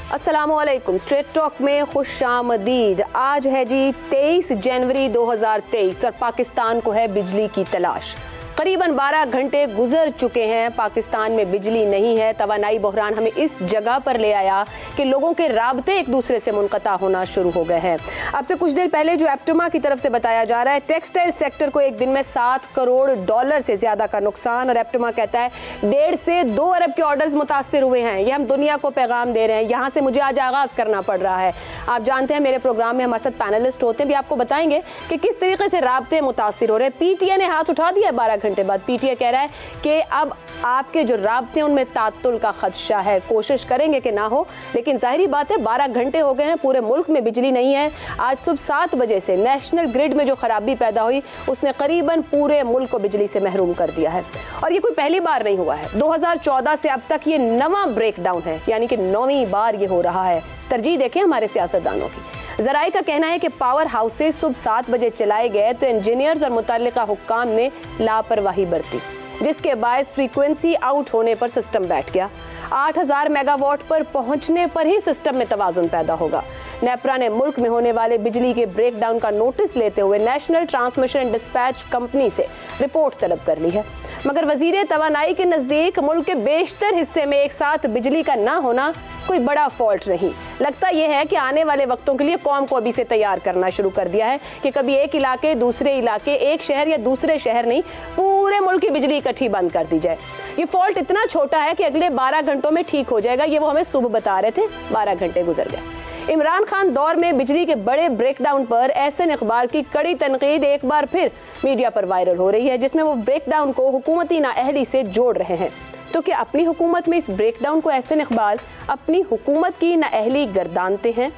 अस्सलामुअलैकुम। Straight talk में खुशामदीद। आज है जी 23 जनवरी 2023 और पाकिस्तान को है बिजली की तलाश। करीबन 12 घंटे गुजर चुके हैं, पाकिस्तान में बिजली नहीं है। तवानाई बहरान हमें इस जगह पर ले आया कि लोगों के राब्ते एक दूसरे से मुनक़ता होना शुरू हो गए हैं। अब से कुछ देर पहले जो एप्टमा की तरफ से बताया जा रहा है, टेक्सटाइल सेक्टर को एक दिन में $7 करोड़ से ज़्यादा का नुकसान, और एप्टमा कहता है 1.5 से 2 अरब के ऑर्डर्स मुतासर हुए हैं। ये हम दुनिया को पैगाम दे रहे हैं। यहाँ से मुझे आज आगाज़ करना पड़ रहा है। आप जानते हैं मेरे प्रोग्राम में हमारे साथ पैनलिस्ट होते हैं, भी आपको बताएंगे कि किस तरीके से राब्ते मुतासर हो रहे हैं। PTI ने हाथ उठा दिया 12 घंटे बाद। PTI कह रहा है कि अब आपके जो राब्ते उनमें तातुल का खदशा है। कोशिश करेंगे कि ना हो, लेकिन जाहिर बात है 12 घंटे हो गए हैं, पूरे मुल्क में बिजली नहीं है। आज सुबह 7 बजे से नेशनल ग्रिड में जो खराबी पैदा हुई उसने करीबन पूरे मुल्क को बिजली से महरूम कर दिया है। और ये कोई पहली बार नहीं हुआ है। 2014 से अब तक ये नवा ब्रेकडाउन है, यानी कि 9वीं बार ये हो रहा है। तरजीह देखें हमारे सियासतदानों की। ज़राए का कहना है कि पावर हाउसेज सुबह 7 बजे चलाए गए तो इंजीनियर्स और मुतल्लिका हुक्काम ने लापरवाही बरती, जिसके बायस फ्रीक्वेंसी आउट होने पर सिस्टम बैठ गया। 8000 मेगावाट पर पहुंचने पर ही सिस्टम में तवाज़ुन पैदा होगा। नेपरा ने मुल्क में होने वाले बिजली के ब्रेकडाउन का नोटिस लेते हुए national transmission and dispatch company से रिपोर्ट तलब कर ली है, मगर वजीर तवानाई के नज़दीक मुल्क के बेशतर हिस्से में एक साथ बिजली का ना होना कोई बड़ा फॉल्ट नहीं। लगता यह है कि आने वाले वक्तों के लिए कौम को अभी से तैयार करना शुरू कर दिया है कि कभी एक इलाके दूसरे इलाके, एक शहर या दूसरे शहर नहीं, पूरे मुल्क की बिजली इकट्ठी बंद कर दी जाए। ये फॉल्ट इतना छोटा है कि अगले 12 घंटों में ठीक हो जाएगा। ये वो हमें सुबह बता रहे थे, 12 घंटे गुजर गए। इमरान खान दौर में बिजली के बड़े ब्रेकडाउन पर एहसन इकबाल की कड़ी तनकीद एक बार फिर मीडिया पर वायरल हो रही है, जिसमें वो ब्रेकडाउन को हुकूमती नाअहली से जोड़ रहे हैं। तो क्या अपनी हुकूमत में इस ब्रेकडाउन को एहसन इकबाल अपनी हुकूमत की नाअहली गर्दानते हैं?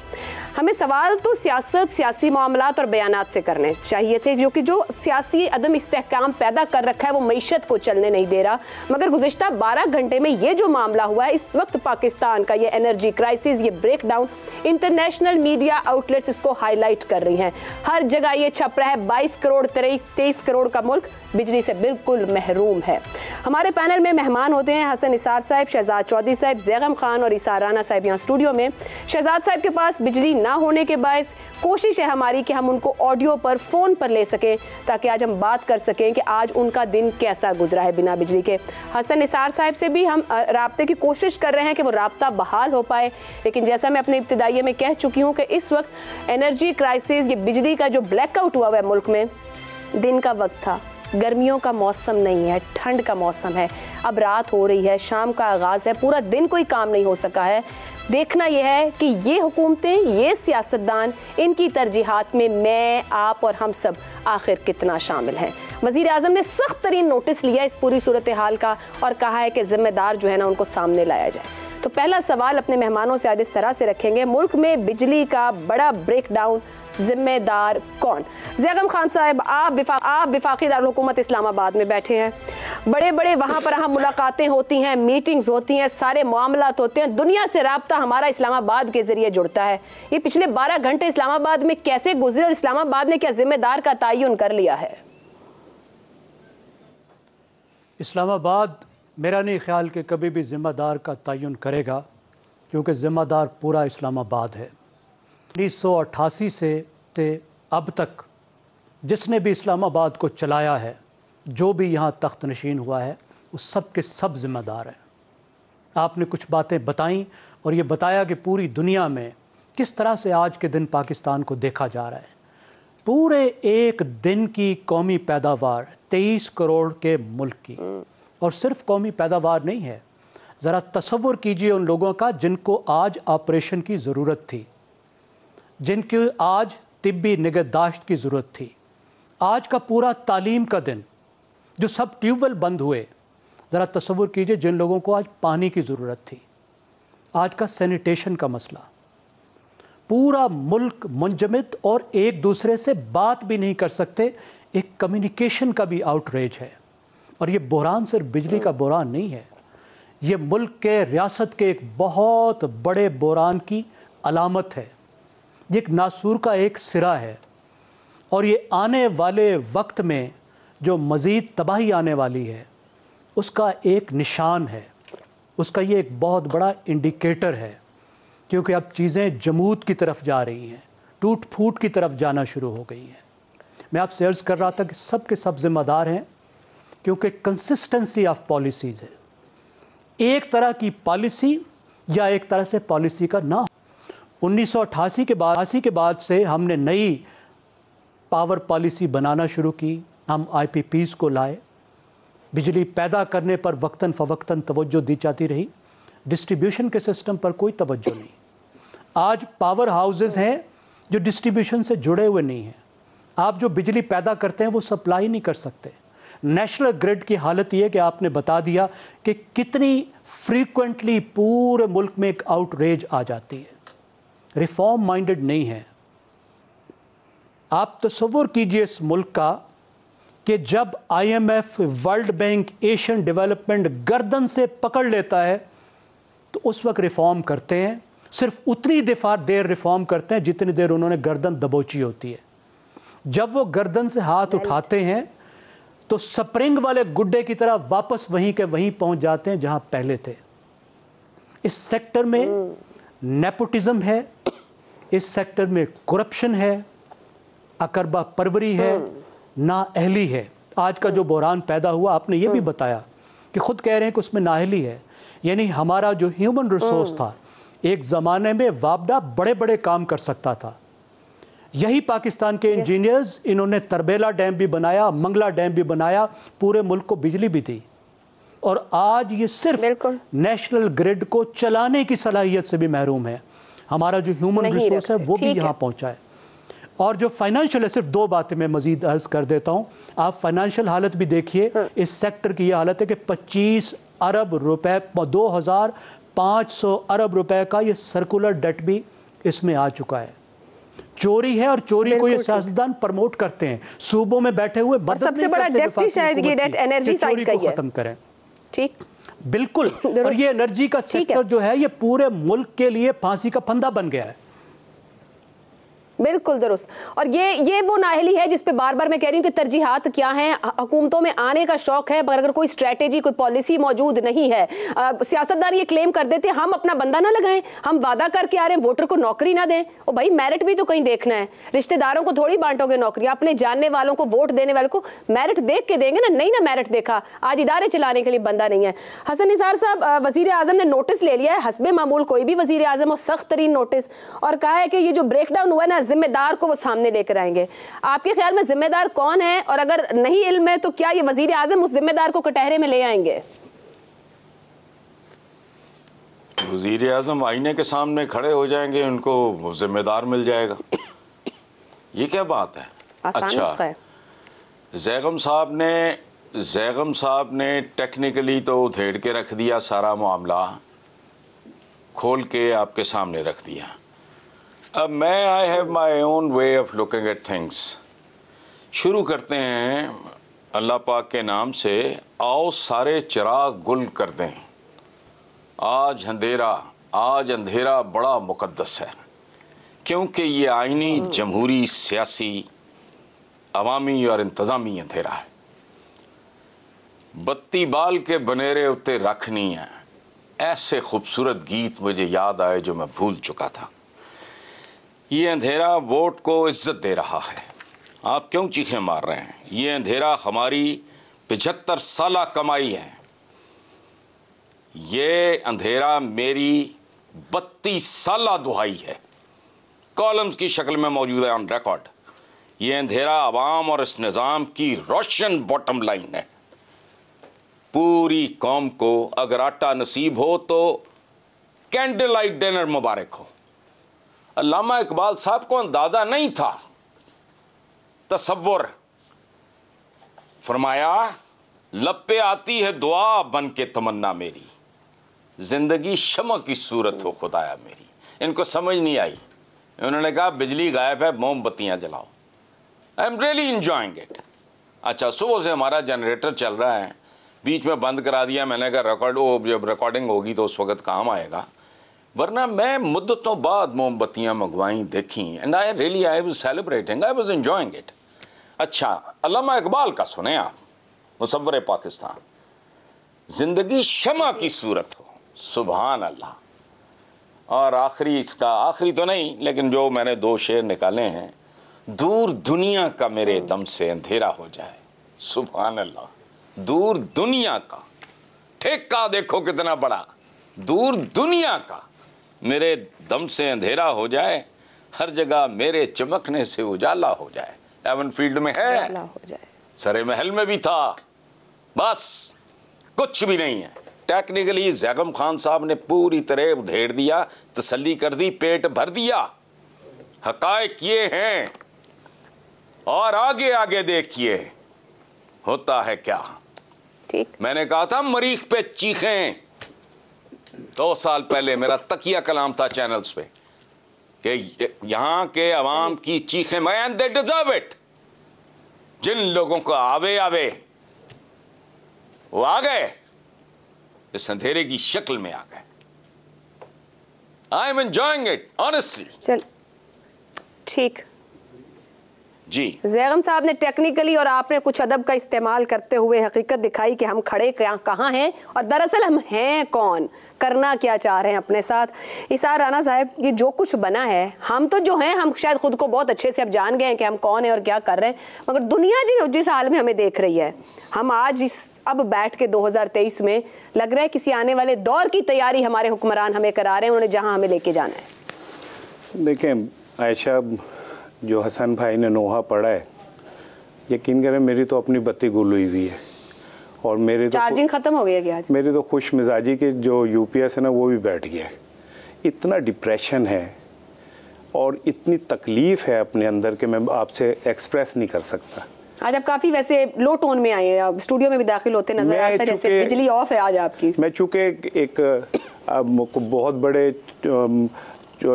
हमें सवाल तो सियासी मामलात और बयानात से करने चाहिए थे, जो सियासी अदम इस्तेहकाम पैदा कर रखा है वो मईशत को चलने नहीं दे रहा। मगर गुज़िश्ता 12 घंटे में ये जो मामला हुआ है, इस वक्त पाकिस्तान का ये एनर्जी क्राइसिस, ये ब्रेकडाउन, इंटरनेशनल मीडिया आउटलेट्स इसको हाईलाइट कर रही हैं। हर जगह ये छप रहा है 22 करोड़ 23 करोड़ का मुल्क बिजली से बिल्कुल महरूम है। हमारे पैनल में मेहमान होते हैं हसन निसार साहब, शहजाद चौधरी साहब, ज़ैगम खान और इसार राना साहब यहाँ स्टूडियो में। शहजाद साहब के पास बिजली ना होने के बायस कोशिश है हमारी कि हम उनको ऑडियो पर फ़ोन पर ले सकें, ताकि आज हम बात कर सकें कि आज उनका दिन कैसा गुजरा है बिना बिजली के। हसन निसार साहब से भी हम राब्ते की कोशिश कर रहे हैं कि वो राब्ता बहाल हो पाए, लेकिन जैसा मैं अपने इब्तिदाइये में कह चुकी हूँ कि इस वक्त एनर्जी क्राइसिस, ये बिजली का जो ब्लैकआउट हुआ है मुल्क में, दिन का वक्त था, गर्मियों का मौसम नहीं है, ठंड का मौसम है। अब रात हो रही है, शाम का आगाज़ है, पूरा दिन कोई काम नहीं हो सका है। देखना यह है कि ये हुकूमतें, ये सियासतदान, इनकी तरजीहात में मैं, आप और हम सब आखिर कितना शामिल हैं। वज़ीर आज़म ने सख्त तरीन नोटिस लिया इस पूरी सूरत हाल का और कहा है कि ज़िम्मेदार जो है ना उनको सामने लाया जाए। तो पहला सवाल अपने मेहमानों से आज इस तरह से रखेंगे, मुल्क में बिजली का बड़ा ब्रेकडाउन, जिम्मेदार कौन? ज़ैगम खान साहब, आप विफाकी दारुल हुकूमत इस्लामाबाद में बैठे हैं, बड़े बड़े वहाँ पर हम मुलाकातें होती हैं, मीटिंग्स होती हैं, सारे मामलात होते हैं, दुनिया से राब्ता हमारा इस्लामाबाद के ज़रिए जुड़ता है। ये पिछले 12 घंटे इस्लामाबाद में कैसे गुजरे और इस्लामाबाद ने क्या जिम्मेदार का तयन कर लिया है? इस्लामाबाद मेरा नहीं ख्याल कि कभी भी ज़िम्मेदार का तयन करेगा, क्योंकि ज़िम्मेदार पूरा इस्लामाबाद है। 1988 से अब तक जिसने भी इस्लामाबाद को चलाया है, जो भी यहाँ तख्त नशीन हुआ है, वो सब के सब ज़िम्मेदार हैं। आपने कुछ बातें बताईं और ये बताया कि पूरी दुनिया में किस तरह से आज के दिन पाकिस्तान को देखा जा रहा है। पूरे एक दिन की कौमी पैदावार 23 करोड़ के मुल्क की, और सिर्फ कौमी पैदावार नहीं है। ज़रा तसव्वुर कीजिए उन लोगों का जिनको आज ऑपरेशन की ज़रूरत थी, जिनकी आज तिब्बी निगहदाश्त की ज़रूरत थी। आज का पूरा तालीम का दिन, जो सब ट्यूबवेल बंद हुए, ज़रा तसव्वुर कीजिए जिन लोगों को आज पानी की ज़रूरत थी। आज का सैनिटेशन का मसला, पूरा मुल्क मुंजमद और एक दूसरे से बात भी नहीं कर सकते। एक कम्युनिकेशन का भी आउटरेज है। और ये बहरान सिर्फ बिजली का बहरान नहीं है, ये मुल्क के रियासत के एक बहुत बड़े बहरान की अलामत है। ये एक नासूर का एक सिरा है, और ये आने वाले वक्त में जो मज़ीद तबाही आने वाली है उसका एक निशान है, उसका ये एक बहुत बड़ा इंडिकेटर है क्योंकि अब चीज़ें जमूद की तरफ जा रही हैं, टूट फूट की तरफ जाना शुरू हो गई हैं। मैं आपसे अर्ज़ कर रहा था कि सब के सब जिम्मेदार हैं, क्योंकि कंसिस्टेंसी ऑफ पॉलिसीज़ है। एक तरह की पॉलिसी या एक तरह से पॉलिसी का ना। 1988 के बाद से हमने नई पावर पॉलिसी बनाना शुरू की। हम IPPs को लाए, बिजली पैदा करने पर वक्तन फ़वक्तन तवज्जो दी जाती रही, डिस्ट्रीब्यूशन के सिस्टम पर कोई तवज्जो नहीं। आज पावर हाउसेस हैं जो डिस्ट्रीब्यूशन से जुड़े हुए नहीं हैं। आप जो बिजली पैदा करते हैं वो सप्लाई नहीं कर सकते। नेशनल ग्रिड की हालत ये है कि आपने बता दिया कि कितनी फ्रीक्वेंटली पूरे मुल्क में एक आउटरेज आ जाती है। रिफॉर्म माइंडेड नहीं है। आप तसव्वुर कीजिए इस मुल्क का कि जब IMF, world bank, Asian development गर्दन से पकड़ लेता है तो उस वक्त रिफॉर्म करते हैं। सिर्फ उतनी देर रिफॉर्म करते हैं जितनी देर उन्होंने गर्दन दबोची होती है। जब वो गर्दन से हाथ उठाते हैं तो स्प्रिंग वाले गुड्डे की तरह वापस वहीं के वहीं पहुंच जाते हैं जहां पहले थे। इस सेक्टर में नेपोटिज्म है, इस सेक्टर में करप्शन है, अकरबा परवरी है, नाअहली है। आज का जो बहरान पैदा हुआ, आपने ये भी बताया कि खुद कह रहे हैं कि उसमें नाअहली है। यानी हमारा जो ह्यूमन रिसोर्स था, एक ज़माने में वापडा बड़े बड़े काम कर सकता था। यही पाकिस्तान के इंजीनियर्स, इन्होंने तरबेला डैम भी बनाया, मंगला डैम भी बनाया, पूरे मुल्क को बिजली भी दी। और आज ये सिर्फ नेशनल ग्रिड को चलाने की सलाहियत से भी महरूम है। हमारा जो ह्यूमन रिसोर्स है वो भी यहाँ पहुँचा है। और जो फाइनेंशियल है, सिर्फ दो बातें मैं मजीद अर्ज कर देता हूँ। आप फाइनेंशियल हालत भी देखिए। इस सेक्टर की ये हालत है कि 25 अरब रुपए, 2500 अरब रुपए का ये सर्कुलर डेट भी इसमें आ चुका है। चोरी है, और चोरी को ये सियासतदान प्रमोट करते हैं। सूबों में बैठे हुए सबसे बड़ा डेट ही शायद ये डेट एनर्जी साइड का ही है। खत्म करें। ठीक, बिल्कुल। और ये एनर्जी का सेक्टर जो है, ये पूरे मुल्क के लिए फांसी का फंदा बन गया है। बिल्कुल दुरुस्त। और ये वो नाअहली है जिस पे बार बार मैं कह रही हूँ कि तरजीहात क्या हैं। हुकूमतों में आने का शौक है, मगर अगर कोई स्ट्रेटेजी, कोई पॉलिसी मौजूद नहीं है। सियासतदान ये क्लेम कर देते हैं हम अपना बंदा ना लगाएं, हम वादा करके आ रहे हैं वोटर को नौकरी ना दें। और भाई मेरिट भी तो कहीं देखना है। रिश्तेदारों को थोड़ी बांटोगे नौकरी, अपने जानने वालों को, वोट देने वालों को मेरिट देख के देंगे ना। नहीं ना मेरिट देखा, आज इदारे चलाने के लिए बंदा नहीं है। हसन निसार साहब, वजीर आजम ने नोटिस ले लिया है, हस्बे मामूल कोई भी वजीर आजम, और सख्त तरीन नोटिस, और कहा है कि ये जो ब्रेकडाउन हुआ है ना, जिम्मेदार को वो सामने लेकर आएंगे। आपके ख्याल में जिम्मेदार कौन है, और अगर नहीं इल्म है तो क्या ये वजीर आजम उस जिम्मेदार को कटहरे में ले आएंगे? वजीर आजम आईने के सामने खड़े हो जाएंगे, उनको जिम्मेदार मिल जाएगा। ये क्या बात है? अच्छा, जैगम साहब ने टेक्निकली तो उधेड़ के रख दिया, सारा मामला खोल के आपके सामने रख दिया। अब मैं I have my own way of looking at things. शुरू करते हैं अल्लाह पाक के नाम से। आओ सारे चिराग गुल कर दें, आज अंधेरा बड़ा मुकद्दस है, क्योंकि ये आईनी, जमहूरी, सियासी, अवामी और इंतज़ामी अंधेरा है। बत्ती बाल के बनेरे उत्ते रखनी है। ऐसे खूबसूरत गीत मुझे याद आए जो मैं भूल चुका था। ये अंधेरा वोट को इज्जत दे रहा है। आप क्यों चीखें मार रहे हैं? ये अंधेरा हमारी 75 साल कमाई है। ये अंधेरा मेरी 32 साल दुहाई है, कॉलम्स की शक्ल में मौजूद है ऑन रिकॉर्ड। ये अंधेरा आवाम और इस निज़ाम की रोशन बॉटम लाइन है। पूरी कौम को अगर आटा नसीब हो तो कैंडल लाइट डिनर मुबारक हो। अल्लामा इकबाल साहब को अंदाजा नहीं था, तसव्वुर फरमाया, लब पे आती है दुआ बन के तमन्ना मेरी, जिंदगी शमा की सूरत हो खुदाया मेरी। इनको समझ नहीं आई। उन्होंने कहा बिजली गायब है, मोमबत्तियां जलाओ। I am really enjoying it. अच्छा, सुबह से हमारा जनरेटर चल रहा है, बीच में बंद करा दिया। मैंने कहा जब रिकॉर्डिंग होगी तो उस वक्त काम आएगा, वरना मैं मुद्दतों बाद मोमबत्तियां मंगवाई, देखी, and I was celebrating, I was enjoying it. अच्छा, अल्लामा इकबाल का सुने आप, मुसव्वरे पाकिस्तान, जिंदगी शमा की सूरत हो, सुभान अल्लाह। और आखिरी, इसका आखिरी तो नहीं लेकिन जो मैंने 2 शेर निकाले हैं, दूर दुनिया का मेरे दम से अंधेरा हो जाए, सुभान अल्लाह, दूर दुनिया का, ठेका देखो कितना बड़ा, दूर दुनिया का मेरे दम से अंधेरा हो जाए, हर जगह मेरे चमकने से उजाला हो जाए। एवन फील्ड में है, हो जाए, सरे महल में भी था, बस कुछ भी नहीं है। टेक्निकली ज़ैगम खान साहब ने पूरी तरह उधेड़ दिया, तसल्ली कर दी, पेट भर दिया, हकायक ये हैं और आगे आगे देखिए होता है क्या। ठीक, मैंने कहा था मरीख पे चीखें, 2 साल पहले मेरा तकिया कलाम था चैनल्स पे कि यहाँ के अवाम की चीखें, एंड दे डिजर्व इट। जिन लोगों को आवे वो आ गए, इस अंधेरे की शक्ल में आ गए। I am enjoying it honestly. चल ठीक जी, ज़ैगम साहब ने टेक्निकली और आपने कुछ अदब का इस्तेमाल करते हुए हकीकत दिखाई कि हम खड़े कहाँ हैं और दरअसल हम हैं कौन, करना क्या चाह रहे हैं अपने साथ। इसार राना साहब, ये जो कुछ बना है, हम तो जो हैं, हम शायद खुद को बहुत अच्छे से अब जान गए हैं कि हम कौन हैं और क्या कर रहे हैं, मगर दुनिया जिस हाल में हमें देख रही है, हम आज अब बैठ के 2023 में लग रहा है किसी आने वाले दौर की तैयारी हमारे हुक्मरान हमें करा रहे हैं, उन्होंने जहाँ हमें लेके जाना है। देखें आयशा, जो हसन भाई ने नोहा पढ़ा है, यकीन करें मेरी तो अपनी बत्ती गुल हुई है और मेरे तो चार्जिंग खत्म हो गया क्या? मेरी तो खुश मिजाजी के जो यूपीएस है ना वो भी बैठ गया है। इतना डिप्रेशन है और इतनी तकलीफ़ है अपने अंदर कि मैं आपसे एक्सप्रेस नहीं कर सकता। आज आप काफ़ी वैसे लो टोन में आए हैं, स्टूडियो में भी दाखिल होते नजर आता है जैसे बिजली ऑफ है आज आपकी। मैं चूँकि एक बहुत बड़े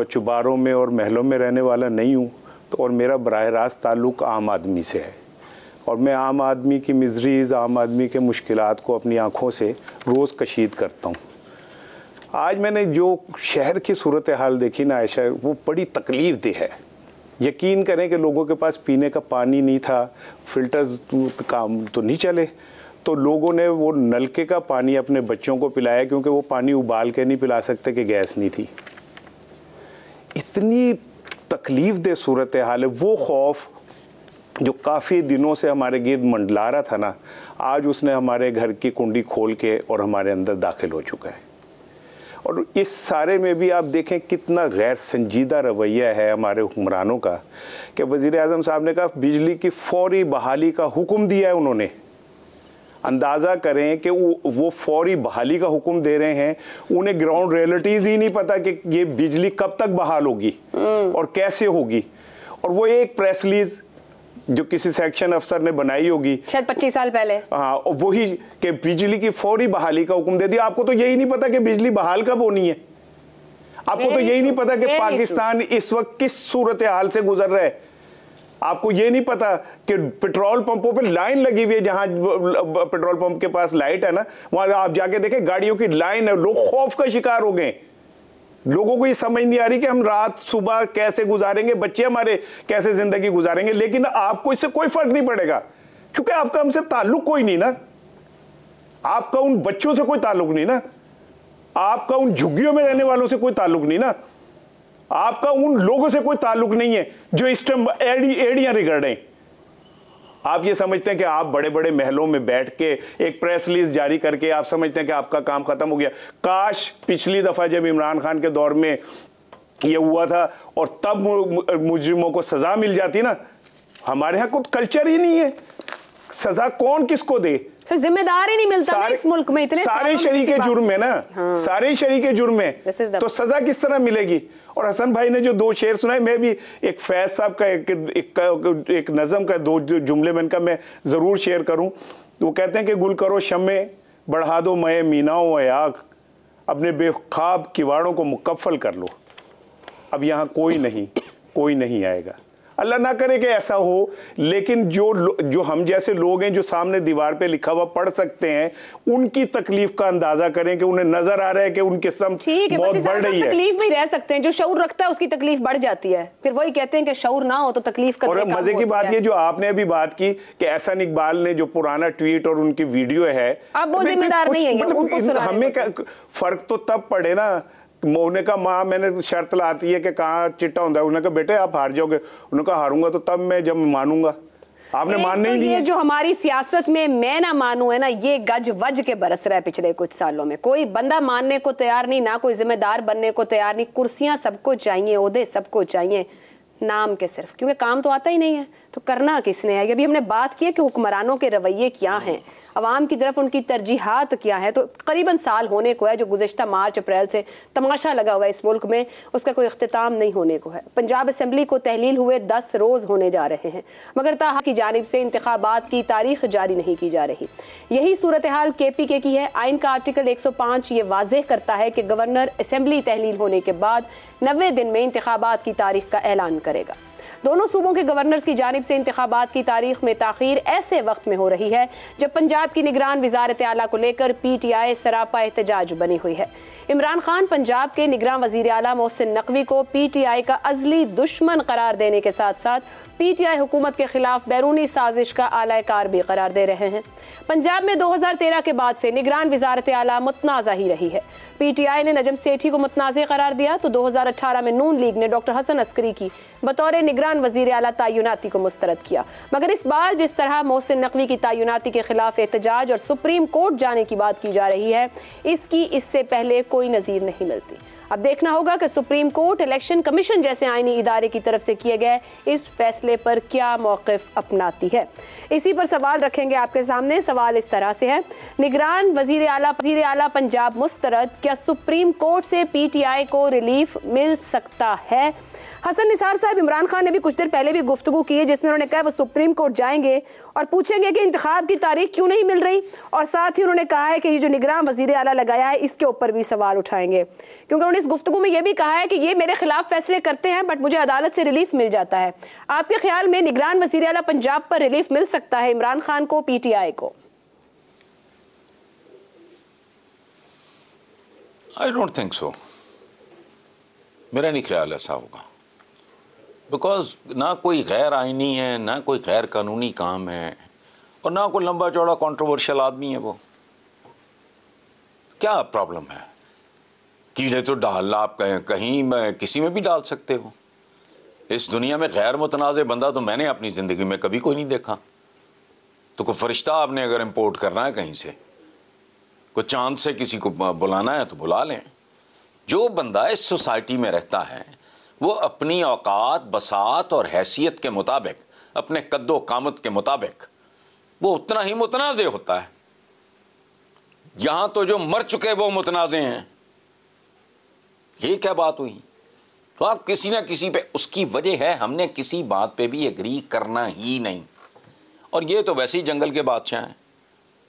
चुबारों में और महलों में रहने वाला नहीं हूँ, तो और मेरा बराह रास्त ताल्लुक़ आम आदमी से है और मैं आम आदमी की मिज़रीज़, आम आदमी के मुश्किलात को अपनी आँखों से रोज़ कशीद करता हूँ। आज मैंने जो शहर की सूरत हाल देखी ना आयशा, वो बड़ी तकलीफ़ दे है। यकीन करें कि लोगों के पास पीने का पानी नहीं था, फिल्टर्स काम तो नहीं चले, तो लोगों ने वो नलके का पानी अपने बच्चों को पिलाया क्योंकि वो पानी उबाल के नहीं पिला सकते कि गैस नहीं थी। इतनी तकलीफ़ दे सूरत हाल है। वो खौफ जो काफ़ी दिनों से हमारे गिर्द मंडला रहा था ना, आज उसने हमारे घर की कुंडी खोल के और हमारे अंदर दाखिल हो चुका है। और इस सारे में भी आप देखें कितना गैर संजीदा रवैया है हमारे हुक्मरानों का कि वज़ीर आज़म साहब ने कहा बिजली की फौरी बहाली का हुक्म दिया है उन्होंने। अंदाज़ा करें कि वो फौरी बहाली का हुक्म दे रहे हैं, उन्हें ग्राउंड रियलिटीज़ ही नहीं पता कि ये बिजली कब तक बहाल होगी और कैसे होगी। और वो एक प्रेस रिलीज जो किसी सेक्शन अफसर ने बनाई होगी शायद 25 साल पहले, हाँ, और वही कि बिजली की फौरी बहाली का हुक्म दे दिया। आपको तो यही नहीं पता कि बिजली बहाल कब होनी है, आपको तो यही नहीं पता कि पाकिस्तान इस वक्त किस सूरत हाल से गुजर रहा है। आपको ये नहीं पता कि पेट्रोल पंपों पे लाइन लगी हुई है, जहां पेट्रोल पंप के पास लाइट है ना, वहां आप जाके देखें गाड़ियों की लाइन है, लोग खौफ का शिकार हो गए। लोगों को ये समझ नहीं आ रही कि हम रात सुबह कैसे गुजारेंगे, बच्चे हमारे कैसे जिंदगी गुजारेंगे। लेकिन आपको इससे कोई फर्क नहीं पड़ेगा क्योंकि आपका हमसे ताल्लुक कोई नहीं ना, आपका उन बच्चों से कोई ताल्लुक नहीं ना, आपका उन झुग्गियों में रहने वालों से कोई ताल्लुक नहीं ना, आपका उन लोगों से कोई ताल्लुक नहीं है जो इस टाइम एड़ियां रिगड़ रहे हैं। आप ये समझते हैं कि आप बड़े बड़े महलों में बैठ के एक प्रेस रिलीज जारी करके आप समझते हैं कि आपका काम खत्म हो गया। काश पिछली दफा जब इमरान खान के दौर में ये हुआ था और तब मुजरिमों को सजा मिल जाती ना। हमारे यहाँ कुछ कल्चर ही नहीं है, सजा कौन किसको दे, जिम्मेदार ही नहीं मिलता ना इस मुल्क में। इतने सारे शरीके जुर्म है ना, हाँ। सारे शरीके जुर्म है, तो सजा किस तरह मिलेगी। और हसन भाई ने जो 2 शेर सुनाए, मैं भी एक फैज साहब का एक नज़म का 2 जुमले में इनका मैं ज़रूर शेयर करूं। वो कहते हैं कि गुल करो शम्मे बढ़ा दो मय मीनाओं आग, अपने बेख्वाब किवाड़ों को मुकफ़ल कर लो, अब यहाँ कोई नहीं आएगा। अल्लाह ना करे कि ऐसा हो, लेकिन जो हम जैसे लोग हैं जो सामने दीवार पे लिखा हुआ पढ़ सकते हैं, उनकी तकलीफ का अंदाजा करें कि उन्हें नजर आ रहा है कि उनके सम बहुत बढ़ रही है। तकलीफ में रह सकते हैं, जो शऊर रखता है उसकी तकलीफ बढ़ जाती है, फिर वही कहते हैं कि शऊर ना हो तो तकलीफ का। और मजे की बात ये जो आपने अभी बात की कि एहसान इकबाल ने जो पुराना ट्वीट और उनकी वीडियो है, अब वो जिम्मेदार नहीं है, हमें फर्क तो तब पड़े ना उन्होंने कहा माँ मैंने शर्त लाती है कि कहाँ चिट्टा होता है, उन्होंने कहा बेटे आप हार जाओगे, उन्होंने कहा हारूंगा तो तब मैं जब मानूंगा, आपने मानने ही नहीं। ये जो हमारी सियासत में मैं ना मानूं है ना, ये गज वज के बरस रहा है पिछले कुछ सालों में। कोई बंदा मानने को तैयार नहीं, ना कोई जिम्मेदार बनने को तैयार नहीं। कुर्सियां सबको चाहिए, ओहदे सबको चाहिए, नाम के सिर्फ, क्योंकि काम तो आता ही नहीं है तो करना किसने है। अभी हमने बात की है कि हुक्मरानों के रवैये क्या हैं, अवाम की तरफ उनकी तरजीहात क्या है। तो करीबन साल होने को है जो गुज़िश्ता मार्च अप्रैल से तमाशा लगा हुआ है इस मुल्क में, उसका कोई इख्तिताम नहीं होने को है। पंजाब असम्बली को तहलील हुए 10 रोज़ होने जा रहे हैं, मगर ताहा की जानिब से इंतखाबात की तारीख जारी नहीं की जा रही। यही सूरत हाल KPK की है। आइन का आर्टिकल 105 ये वाज़ेह करता है कि गवर्नर असम्बली तहलील होने के बाद 90 दिन में इंतखाबात की तारीख का ऐलान करेगा। दोनों सूबों के गवर्नर्स की जानिब से इंतखाबात की तारीख में ताख़ीर ऐसे वक्त में हो रही है जब पंजाब की निगरान वज़ारत आला को लेकर PTI सरापा एहतजाज बनी हुई है। इमरान खान पंजाब के निगरान वज़ीर आला मोहसिन नकवी को PTI का अज़ली दुश्मन करार देने के साथ साथ PTI हुकूमत के खिलाफ बैरूनी साजिश का आला कार भी करार दे रहे हैं। पंजाब में 2013 के बाद से निगरान वज़ारत आला मुतनाज़ा ही रही है। PTI ने नजम सेठी को मुतनाज़ करार दिया तो 2018 में नून लीग ने डॉक्टर हसन अस्करी की बतौर निगरान वज़ीर आला तैनाती को मुस्तरद किया। मगर इस बार जिस तरह मोहसिन नकवी की तैनाती के खिलाफ एहतजाज और सुप्रीम कोर्ट जाने की बात की जा रही है, इसकी इससे पहले कोई नज़ीर नहीं मिलती। अब देखना होगा कि सुप्रीम कोर्ट, इलेक्शन कमीशन जैसे आईनी इदारे की तरफ से किए गए इस फैसले पर क्या मौक़िफ़ अपनाती है। इसी पर सवाल रखेंगे आपके सामने। सवाल इस तरह से है, निगरान वज़ीर आला पंजाब मुस्तरद, क्या सुप्रीम कोर्ट से PTI को रिलीफ मिल सकता है? हसन निसार साहब, इमरान खान ने भी कुछ देर पहले भी गुफ्तगू की है जिसमें उन्होंने कहा वो सुप्रीम कोर्ट जाएंगे और पूछेंगे कि इंतखाब की तारीख क्यों नहीं मिल रही, और साथ ही उन्होंने कहा है कि ये जो निगरान वज़ीर आला लगाया है इसके ऊपर भी सवाल उठाएंगे, क्योंकि उन्होंने इस गुफ्तगू में ये भी कहा है कि ये मेरे खिलाफ फैसले करते हैं बट मुझे अदालत से रिलीफ मिल जाता है। आपके ख्याल में निगरान वज़ीर आला पंजाब पर रिलीफ मिल सकता है इमरान खान को, PTI को? आई डोंट थिंक सो, मेरा नहीं ख्याल ऐसा होगा। बिकॉज ना कोई गैर आइनी है, ना कोई गैर कानूनी काम है, और ना कोई लंबा चौड़ा कंट्रोवर्शियल आदमी है। वो क्या प्रॉब्लम है? कीड़े तो डालना आप कहीं में किसी में भी डाल सकते हो। इस दुनिया में गैर मुतनाज़ बंदा तो मैंने अपनी ज़िंदगी में कभी कोई नहीं देखा। तो कोई फरिश्ता आपने अगर इम्पोर्ट करना है कहीं से, कोई चांद से किसी को बुलाना है तो बुला लें। जो बंदा इस सोसाइटी में रहता है वो अपनी औकात, बसात और हैसियत के मुताबिक, अपने कद्दो कामत के मुताबिक वो उतना ही मुतनाज़े होता है। यहाँ तो जो मर चुके वो मुतनाज़े हैं, ये क्या बात हुई? तो आप किसी ना किसी पे, उसकी वजह है हमने किसी बात पे भी एग्री करना ही नहीं। और ये तो वैसे ही जंगल के बादशाह हैं,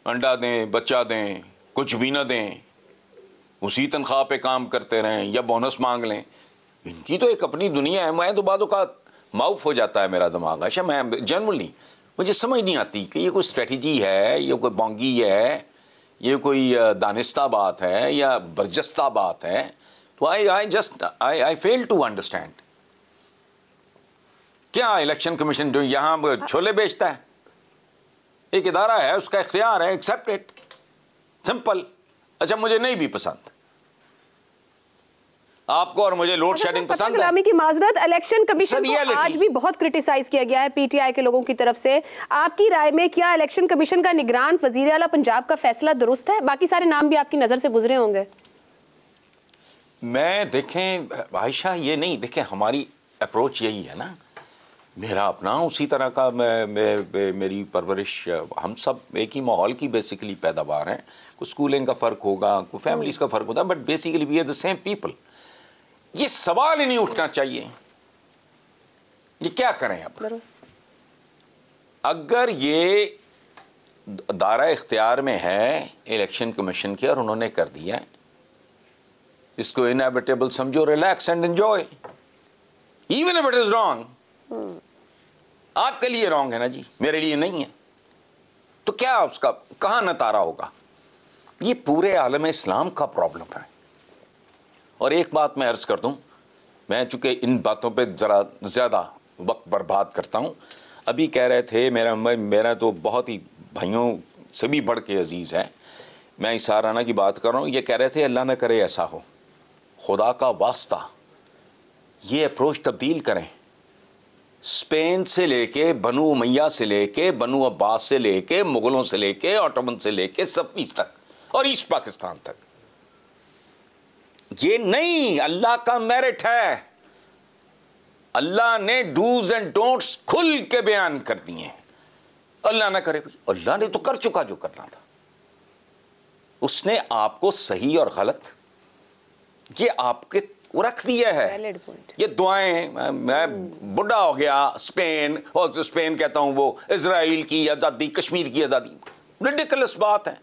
अंडा दें, बच्चा दें, कुछ भी ना दें, उसी तनख्वाह पे काम करते रहें या बोनस मांग लें। इनकी तो एक अपनी दुनिया है। मैं तो बातों का माउफ हो जाता है मेरा दिमाग। अच्छा, मैं जनरली मुझे समझ नहीं आती कि ये कोई स्ट्रेटजी है, ये कोई बोंगी है, ये कोई दानिस्ता बात है या बरजस्ता बात है। तो आई फेल टू अंडरस्टैंड। क्या इलेक्शन कमीशन जो यहाँ छोले बेचता है? एक इदारा है, उसका इख्तियार है, एक्सेप्ट इट, सिंपल। अच्छा, मुझे नहीं भी पसंद, आपको और मुझे लोड शेडिंग पसंद है। की माजरत, इलेक्शन कमीशन को आज भी बहुत क्रिटिसाइज किया गया है PTI के लोगों की तरफ से। आपकी राय में क्या इलेक्शन कमीशन का निगरान वजीर आला पंजाब का फैसला दुरुस्त है? बाकी सारे नाम भी आपकी नजर से गुजरे होंगे। मैं देखें आयशा, ये नहीं, देखें हमारी अप्रोच यही है ना, मेरा अपना उसी तरह का, मेरी परवरिश, हम सब एक ही माहौल की बेसिकली पैदावार हैं। कुछ स्कूलिंग का फ़र्क होगा, कुछ फैमिलीज़ का फ़र्क होता है, but basically we are the same people. ये सवाल ही नहीं उठना चाहिए ये क्या करें अब। अगर ये दायरा इख्तियार में है इलेक्शन कमीशन के और उन्होंने कर दिया, इसको इनएविटेबल समझो, relax and enjoy, even if it is wrong. आपके लिए रॉन्ग है ना जी, मेरे लिए नहीं है, तो क्या उसका कहां नतारा होगा? ये पूरे आलम इस्लाम का प्रॉब्लम है। और एक बात मैं अर्ज कर दूं, मैं चूंकि इन बातों पे ज़रा ज़्यादा वक्त बर्बाद करता हूं। अभी कह रहे थे, मेरा तो बहुत ही भाइयों से भी बढ़ के अजीज़ है, मैं इसाराना की बात कर रहा हूं। ये कह रहे थे अल्लाह न करे ऐसा हो, खुदा का वास्ता ये अप्रोच तब्दील करें। स्पेन से लेके बनु उमैया से लेके बनु अब्बास से लेके मुगलों से लेके ऑटोमन से लेके सफवीज तक और ईस्ट पाकिस्तान तक, ये नहीं अल्लाह का मेरिट है। अल्लाह ने डूज एंड डोंट्स खुल के बयान कर दिए। अल्लाह ना करे भाई, अल्लाह ने तो कर चुका जो करना था। उसने आपको सही और गलत ये आपके रख दिया है। ये दुआएं, मैं बुढ़ा हो गया, स्पेन और स्पेन कहता हूं वो इजराइल की आज़ादी, कश्मीर की आज़ादी, रिडिकुलस बात है,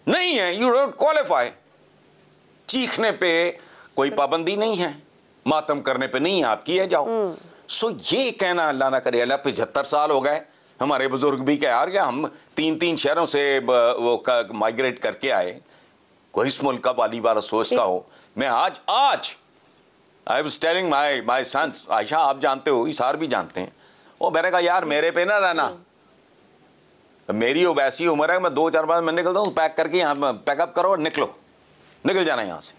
नहीं है। You don't qualify. चीखने पे कोई पाबंदी नहीं है, मातम करने पे नहीं है, आप किए जाओ। सो ये कहना अल्लाह ना करे, अल्लाह 75 साल हो गए, हमारे बुजुर्ग भी कह यार क्या हम 3-3 शहरों से वो माइग्रेट करके आए, कोई इस मुल्क का वाली बार सोचता हो। मैं आज I was telling my sons, Ayesha आप जानते हो, इसार भी जानते हैं, वो मैंने कहा यार मेरे पे ना रहना, मेरी वो वैसी उम्र है, मैं 2-4 बार मैं निकलता हूँ, पैक करके यहाँ पैकअप करो और निकल जाना यहाँ से।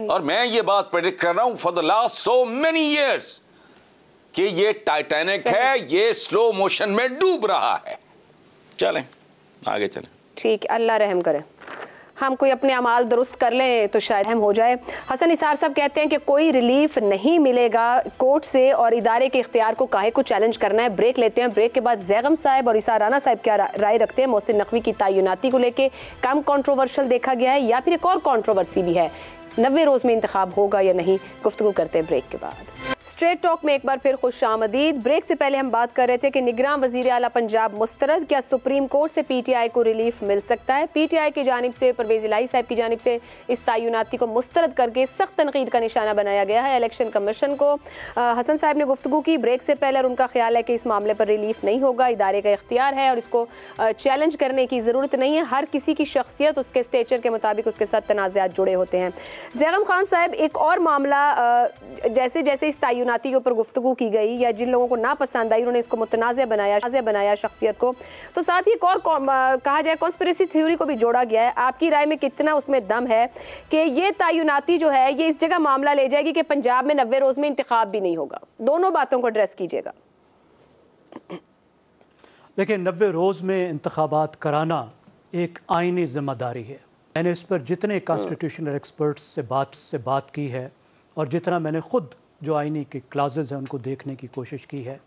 और मैं ये बात प्रेडिक्ट कर रहा हूँ for the last so many years कि ये टाइटैनिक है, ये स्लो मोशन में डूब रहा है। चलें आगे चलें। ठीक, अल्लाह रहम करे। हम कोई अपने अमाल दुरुस्त कर लें तो शायद हम हो जाए। हसन निसार साहब कहते हैं कि कोई रिलीफ नहीं मिलेगा कोर्ट से और इदारे के इख्तियार को काहे को चैलेंज करना है। ब्रेक लेते हैं, ब्रेक के बाद जैगम साहब और इसा राना साहब क्या राय रखते हैं मोहसिन नकवी की तैनाती को लेके। कम कंट्रोवर्शियल देखा गया है या फिर एक और कंट्रोवर्सी भी है, 90 रोज़ में इंतखाब होगा या नहीं, गुफ्तगू करते हैं ब्रेक के बाद। स्ट्रेट टॉक में एक बार फिर खुशामदीद। ब्रेक से पहले हम बात कर रहे थे कि निगरान वज़ीर आला पंजाब मुस्तरद, क्या सुप्रीम कोर्ट से पीटीआई को रिलीफ मिल सकता है। पीटीआई की जानिब से परवेज़ इलाही साहब की जानिब से इस तैनाती को मुस्तरद करके सख्त तनकीद का निशाना बनाया गया है इलेक्शन कमीशन को। हसन साहब ने गुफ्तगू की ब्रेक से पहले और उनका ख्याल है कि इस मामले पर रिलीफ नहीं होगा, इदारे का इख्तियार है और इसको चैलेंज करने की ज़रूरत नहीं है। हर किसी की शख्सियत उसके स्टेचर के मुताबिक उसके साथ तनाज़ात जुड़े होते हैं। जैगम खान साहब, एक और मामला जैसे जैसे इस तैनाती के ऊपर गुफ्तगू की गई या जिन लोगों को ना पसंद आई उन्होंने इसको मुतनाज़ बनाया शख्सियत को, तो साथ ही एक और कहा जाए कॉन्स्पिरेसी थ्योरी को भी जोड़ा गया है। आपकी राय में कितना उसमें दम है कि ये तैनाती जो है ये इस जगह मामला ले जाएगी कि पंजाब में 90 रोज़ में इंतखाब भी नहीं होगा? दोनों बातों को एड्रेस कीजिएगा। देखिए, 90 रोज़ में इंतखाबात कराना एक आईनी जिम्मेदारी है। मैंने इस पर जितने कॉन्स्टिट्यूशनल एक्सपर्ट्स से बात की है और जितना मैंने ख़ुद जो आईनी के क्लाजेज हैं उनको देखने की कोशिश की है,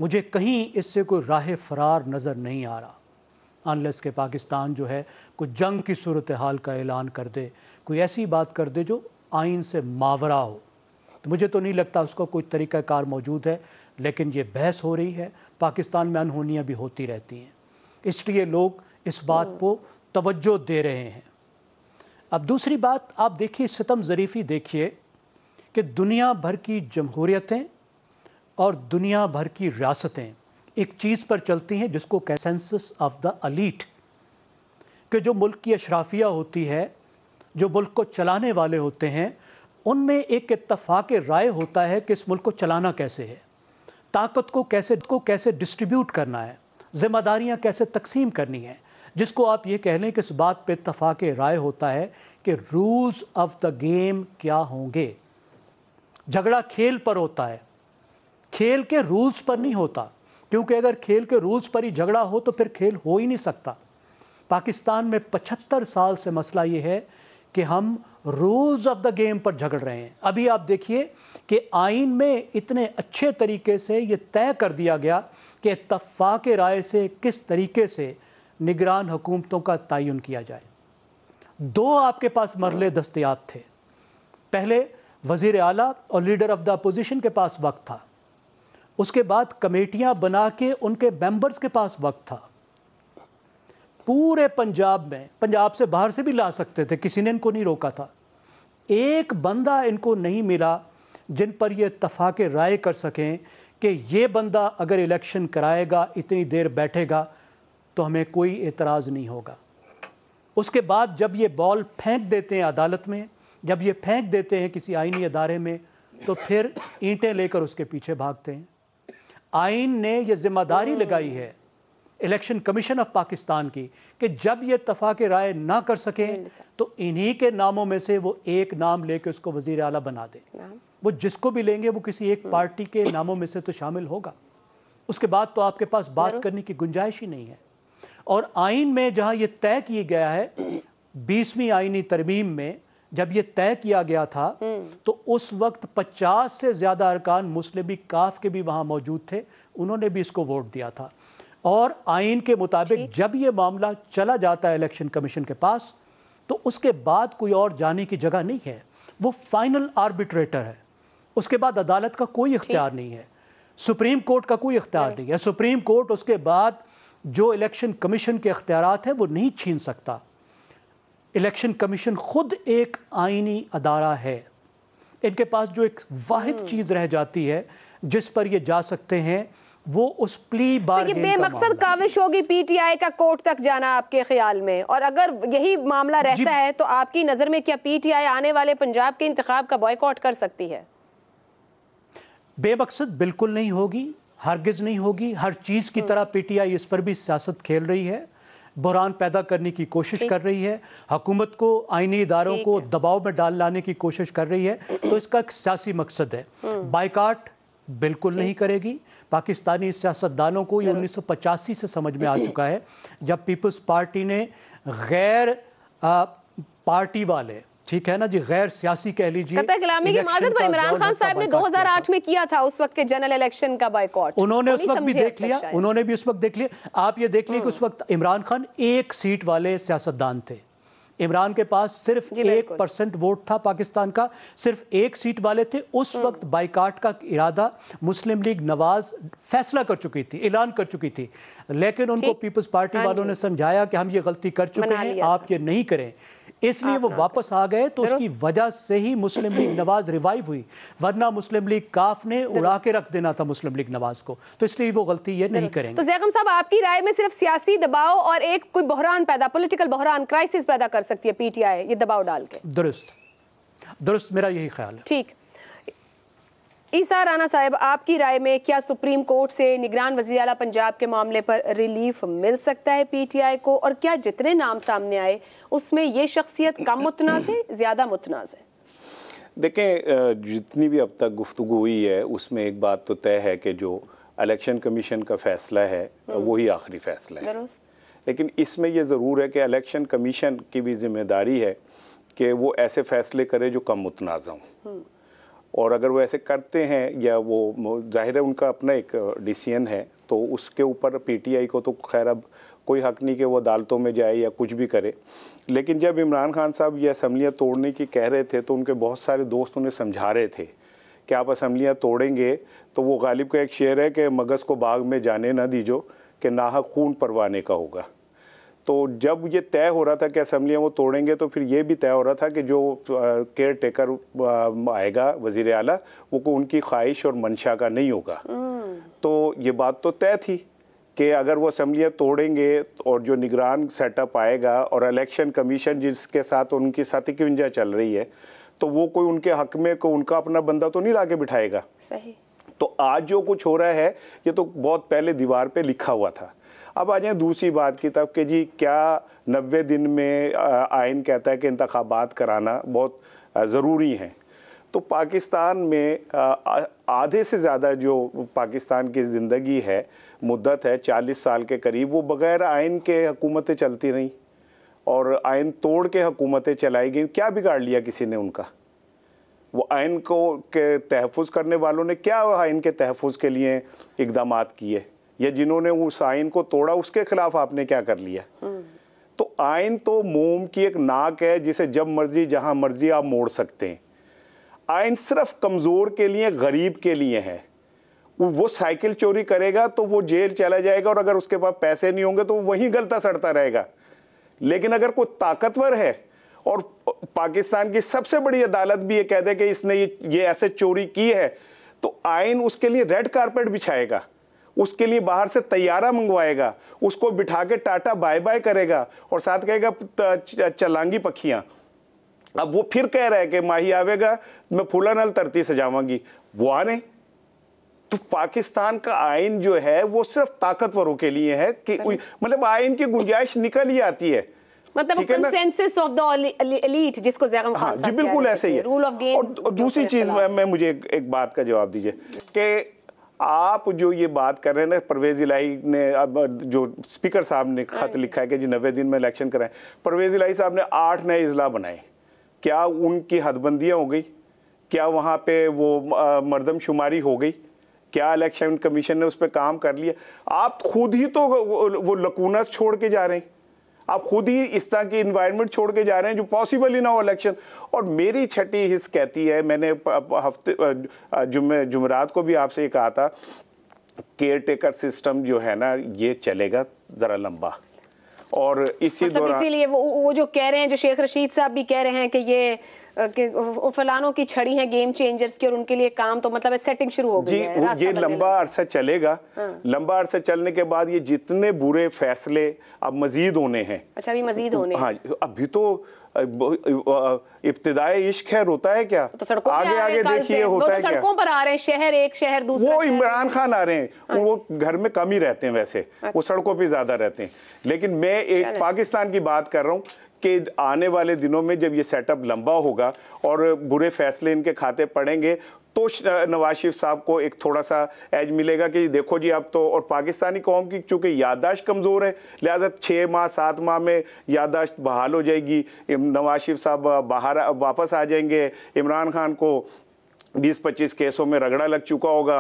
मुझे कहीं इससे कोई राह फरार नज़र नहीं आ रहा। अनलेस के पाकिस्तान जो है कोई जंग की सूरत हाल का ऐलान कर दे, कोई ऐसी बात कर दे जो आइन से मावरा हो, तो मुझे तो नहीं लगता उसका कोई तरीक़ाकार मौजूद है। लेकिन ये बहस हो रही है, पाकिस्तान में अनहोनियाँ भी होती रहती हैं, इसलिए लोग इस बात को तवज्जो दे रहे हैं। अब दूसरी बात आप देखिए, सितम ज़रीफ़ी देखिए कि दुनिया भर की जमहूरियतें और दुनिया भर की रियासतें एक चीज़ पर चलती हैं जिसको कंसेंसस ऑफ द एलीट, कि जो मुल्क की अशराफिया होती है, जो मुल्क को चलाने वाले होते हैं, उनमें एक इत्तफाक राय होता है कि इस मुल्क को चलाना कैसे है, ताकत को कैसे डिस्ट्रीब्यूट करना है, ज़िम्मेदारियाँ कैसे तकसीम करनी है, जिसको आप ये कह लें कि इस बात पे इत्तफाक राय होता है कि रूल्स ऑफ द गेम क्या होंगे। झगड़ा खेल पर होता है, खेल के रूल्स पर नहीं होता, क्योंकि अगर खेल के रूल्स पर ही झगड़ा हो तो फिर खेल हो ही नहीं सकता। पाकिस्तान में 75 साल से मसला ये है कि हम रूल्स ऑफ द गेम पर झगड़ रहे हैं। अभी आप देखिए कि आइन में इतने अच्छे तरीके से ये तय कर दिया गया कि इत्तफाक राय से किस तरीके से निगरान हुकूमतों का तयन किया जाए। 2 आपके पास मरले दस्तयाब थे। पहले वज़ीर आला और लीडर ऑफ द अपोजिशन के पास वक्त था, उसके बाद कमेटियां बना के उनके मेंबर्स के पास वक्त था। पूरे पंजाब में, पंजाब से बाहर से भी ला सकते थे, किसी ने इनको नहीं रोका था। एक बंदा इनको नहीं मिला जिन पर ये इत्तफाक राय कर सकें कि ये बंदा अगर इलेक्शन कराएगा, इतनी देर बैठेगा तो हमें कोई एतराज़ नहीं होगा। उसके बाद जब ये बॉल फेंक देते हैं अदालत में, जब ये फेंक देते हैं किसी आईनी अदारे में, तो फिर ईंटें लेकर उसके पीछे भागते हैं। आइन ने ये जिम्मेदारी लगाई है इलेक्शन कमीशन ऑफ पाकिस्तान की कि जब ये इत्तफाक राय ना कर सके तो इन्हीं के नामों में से वो एक नाम लेके उसको वजीर आला बना दे। वो जिसको भी लेंगे वो किसी एक पार्टी के नामों में से तो शामिल होगा, उसके बाद तो आपके पास बात करने की गुंजाइश ही नहीं है। और आइन में जहां ये तय किया गया है, 20वीं आइनी तरमीम में जब ये तय किया गया था तो उस वक्त 50 से ज्यादा अरकान मुस्लिम लीग काफ के भी वहां मौजूद थे, उन्होंने भी इसको वोट दिया था। और आइन के मुताबिक जब ये मामला चला जाता है इलेक्शन कमीशन के पास तो उसके बाद कोई और जाने की जगह नहीं है, वो फाइनल आर्बिट्रेटर है। उसके बाद अदालत का कोई इख्तियार नहीं है, सुप्रीम कोर्ट का कोई इख्तियार नहीं है। सुप्रीम कोर्ट उसके बाद जो इलेक्शन कमीशन के इख्तियारात हैं वो नहीं छीन सकता। इलेक्शन कमीशन खुद एक आईनी अदारा है। इनके पास जो एक वाहिद चीज रह जाती है जिस पर ये जा सकते हैं वो उस प्ली बार। तो ये बेमकसद काविश होगी पीटीआई का कोर्ट तक जाना आपके ख्याल में? और अगर यही मामला रहता है तो आपकी नजर में क्या पीटीआई आने वाले पंजाब के इंतखाब का बॉयकॉट कर सकती है? बेमकसद बिल्कुल नहीं होगी, हरगिज नहीं होगी। हर चीज की तरह पीटीआई इस पर भी सियासत खेल रही है, बुहरान पैदा करने की कोशिश कर रही है, हुकूमत को आईनी इदारों को दबाव में डाल लाने की कोशिश कर रही है। तो इसका एक सियासी मकसद है। बाइकाट बिल्कुल नहीं करेगी। पाकिस्तानी सियासतदानों को ये 1985 से समझ में आ चुका है, जब पीपल्स पार्टी ने गैर पार्टी वाले, ठीक है ना जी, गैर सियासी कह लीजिए, कतई की माजद पर इमरान खान साहब ने 2008 में किया था उस वक्त के जनरल इलेक्शन का बॉयकॉट। उन्होंने उस वक्त भी देख लिया, उन्होंने भी उस वक्त देख लिया। आप ये देख लीजिए कि उस वक्त इमरान खान एक सीट वाले सियासतदान थे। इमरान के पास सिर्फ 1% वोट था पाकिस्तान का, सिर्फ एक सीट वाले थे। उस वक्त बाइकाट का इरादा मुस्लिम लीग नवाज फैसला कर चुकी थी, ऐलान कर चुकी थी, लेकिन उनको पीपल्स पार्टी वालों ने समझाया कि हम ये गलती कर चुके हैं, आप ये नहीं करें, इसलिए वो वापस आ गए। तो उसकी वजह से ही मुस्लिम लीग नवाज रिवाइव हुई, वरना मुस्लिम लीग काफ ने उड़ा के रख देना था मुस्लिम लीग नवाज को। तो इसलिए वो गलती ये नहीं करेंगे। तो ज़ैगम साहब, आपकी राय में सिर्फ सियासी दबाव और एक कोई बहरान पैदा, पॉलिटिकल बहरान, क्राइसिस पैदा कर सकती है पीटीआई ये दबाव डाल के? दुरुस्त, मेरा यही ख्याल है। ठीक। ईसा राना साहब, आपकी राय में क्या सुप्रीम कोर्ट से निगरान वज़ीर आला पंजाब के मामले पर रिलीफ मिल सकता है पीटीआई को? और क्या जितने नाम सामने आए उसमें ये शख्सियत कम मुतनाज़ है, ज़्यादा मुतनाज़ है? देखें, जितनी भी अब तक गुफ्तगू हुई है उसमें एक बात तो तय है कि जो इलेक्शन कमीशन का फैसला है वही आखिरी फैसला है। लेकिन इसमें यह ज़रूर है कि इलेक्शन कमीशन की भी जिम्मेदारी है कि वो ऐसे फैसले करे जो कम मुतनाज़ हों। और अगर वो ऐसे करते हैं, या वो जाहिर है उनका अपना एक डिसीजन है, तो उसके ऊपर पीटीआई को तो खैर अब कोई हक नहीं कि वो अदालतों में जाए या कुछ भी करे। लेकिन जब इमरान खान साहब ये असम्बलियाँ तोड़ने की कह रहे थे तो उनके बहुत सारे दोस्त उन्हें समझा रहे थे कि आप असम्बलियाँ तोड़ेंगे तो वो गालिब का एक शेर है कि मगज़ को बाग में जाने ना दीजो कि नाहक खून परवाने का होगा। तो जब ये तय हो रहा था कि असम्बलियाँ वो तोड़ेंगे तो फिर ये भी तय हो रहा था कि जो केयर टेकर आएगा वज़ीर आला वो को उनकी ख्वाहिश और मंशा का नहीं होगा। तो ये बात तो तय थी कि अगर वो असम्बलियाँ तोड़ेंगे और जो निगरान सेटअप आएगा और इलेक्शन कमीशन जिसके साथ उनकी 57 चल रही है तो वो कोई उनके हक में को उनका अपना बंदा तो नहीं ला के बिठाएगा। सही। तो आज जो कुछ हो रहा है ये तो बहुत पहले दीवार पे लिखा हुआ था। अब आ जाए दूसरी बात की तरफ कि जी क्या 90 दिन में आइन कहता है कि इंतखाबात कराना बहुत ज़रूरी है। तो पाकिस्तान में आधे से ज़्यादा जो पाकिस्तान की ज़िंदगी है, मुद्दत है 40 साल के करीब, वो बग़ैर आइन के हुकूमतें चलती रहीं और आइन तोड़ के हुकूमतें चलाई गई। क्या बिगाड़ लिया किसी ने उनका? वो आइन को के तहफ़्फ़ुज़ करने वालों ने क्या आइन के तहफ़्फ़ुज़ के लिए इक़दाम किए, या जिन्होंने उस आइन को तोड़ा उसके खिलाफ आपने क्या कर लिया? तो आइन तो मोम की एक नाक है जिसे जब मर्जी जहां मर्जी आप मोड़ सकते हैं। आइन सिर्फ कमज़ोर के लिए, गरीब के लिए है। वो साइकिल चोरी करेगा तो वो जेल चला जाएगा और अगर उसके पास पैसे नहीं होंगे तो वो वहीं गलता सड़ता रहेगा। लेकिन अगर कोई ताकतवर है और पाकिस्तान की सबसे बड़ी अदालत भी ये कह दे कि इसने ये ऐसे चोरी की है, तो आइन उसके लिए रेड कारपेट बिछाएगा, उसके लिए बाहर से तैयारा मंगवाएगा, उसको बिठा के टाटा बाय बाय करेगा और साथ कहेगा चलांगी पखियां। अब वो फिर कह रहा है कि माही आवेगा मैं फूला नल तरती सजावांगी, वो आने तो पाकिस्तान का आइन जो है वो सिर्फ ताकतवरों के लिए है कि मतलब आइन की गुंजाइश निकल ही आती है, मतलब कंसेंसस ऑफ द एलीट जिसको ज़ैगम खान जी बिल्कुल ऐसे ही है। Rule of games. और दूसरी चीज में मुझे एक बात का जवाब दीजिए कि आप जो ये बात कर रहे हैं ना, परवेज इलाही ने अब जो स्पीकर साहब ने खत लिखा है कि जी 90 दिन में इलेक्शन कराएं, परवेज इलाही साहब ने 8 नए इजला बनाए, क्या उनकी हदबंदियां हो गई? क्या वहां पे वो मर्दमशुमारी हो गई? क्या इलेक्शन कमीशन ने उस पर काम कर लिया? आप खुद ही तो वो लकूनस छोड़ के जा रहे हैं, आप खुद ही इस तरह की इन्वायरमेंट छोड़ के जा रहे हैं जो पॉसिबल ही ना हो इलेक्शन। और मेरी छठी हिस्स कहती है, मैंने जुमेरात को भी आपसे ये कहा था, केयर टेकर सिस्टम जो है ना ये चलेगा जरा लंबा, और इसी मतलब दौरान इसीलिए वो जो कह रहे हैं, जो शेख रशीद साहब भी कह रहे हैं कि ये फलानों की छड़ी है गेम चेंजर्स की और उनके लिए काम तो मतलब सेटिंग शुरू हो गई है, ये लंबा अरसा चलेगा। लंबा अरसा चलने के बाद ये जितने बुरे फैसले अब मजीद होने हैं। अच्छा अभी मजीद होने? हाँ, अभी तो इब्तिदाई इश्क है, रोता है क्या? तो सड़कों आगे आगे देखिए होता है क्या? सड़कों पर आ रहे हैं, शहर एक शहर दूसरा। वो इमरान खान आ रहे हैं, वो घर में कम ही रहते हैं वैसे, वो सड़कों पे ज्यादा रहते हैं। लेकिन मैं एक पाकिस्तान की बात कर रहा हूँ कि आने वाले दिनों में जब ये सेटअप लंबा होगा और बुरे फैसले इनके खाते पड़ेंगे तो नवाज शरीफ साहब को एक थोड़ा सा एज मिलेगा कि देखो जी अब तो, और पाकिस्तानी कौम की चूंकि याददाश्त कमज़ोर है लिहाजा 6 माह 7 माह में याददाश्त बहाल हो जाएगी, नवाज शरीफ साहब बाहर वापस आ जाएंगे, इमरान खान को 20-25 केसों में रगड़ा लग चुका होगा,